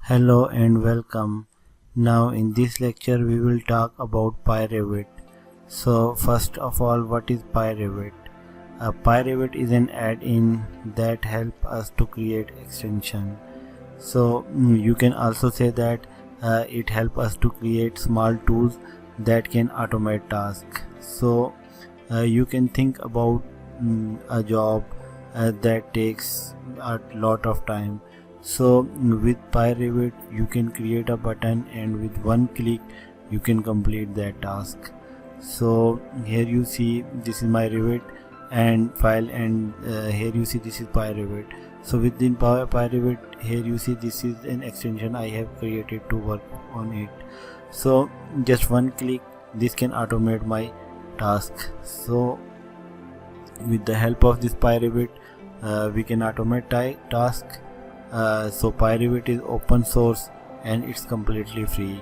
Hello and welcome. Now in this lecture we will talk about pyRevit. So first of all, what is pyRevit? pyRevit is an add-in that helps us to create extension. So you can also say that it helps us to create small tools that can automate tasks. So you can think about a job that takes a lot of time. So with pyRevit you can create a button and with one click you can complete that task. So here you see this is my Revit and file, and here you see this is pyRevit. So within pyRevit, here you see this is an extension I have created to work on it. So just one click, this can automate my task. So with the help of this pyRevit we can automate task. So pyRevit is open source and it's completely free.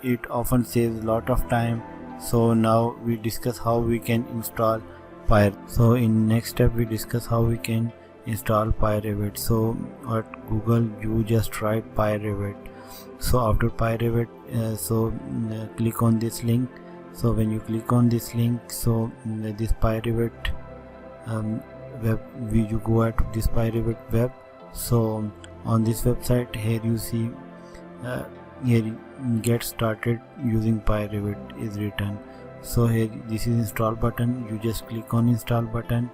It often saves a lot of time. So now we discuss how we can install pyRevit. So in next step we discuss how we can install pyRevit. So at Google you just write pyRevit. So after pyRevit, click on this link. So when you click on this link, so this pyRevit web, you go at this pyRevit web. So on this website, here you see here get started using pyRevit is written. So here this is install button, you just click on install button,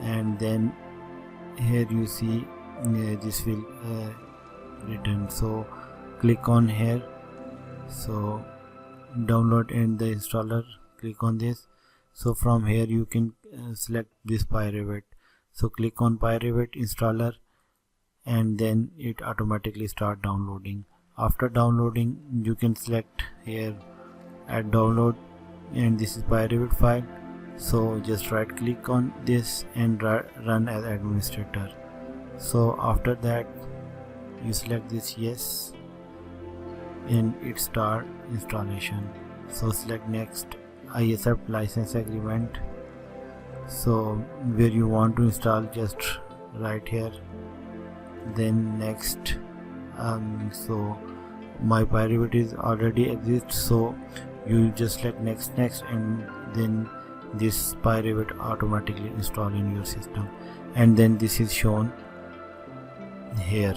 and then here you see this will written. So click on here, so download and the installer, click on this. So from here you can select this pyRevit. So click on pyRevit installer and then it automatically start downloading. After downloading you can select here add download, and this is pyRevit file. So just right click on this and run as administrator. So after that you select this yes and it start installation. So select next, I accept license agreement. So where you want to install just right here, then next. So my pyRevit is already exists, so you just select next and then this pyRevit automatically install in your system, and then this is shown here.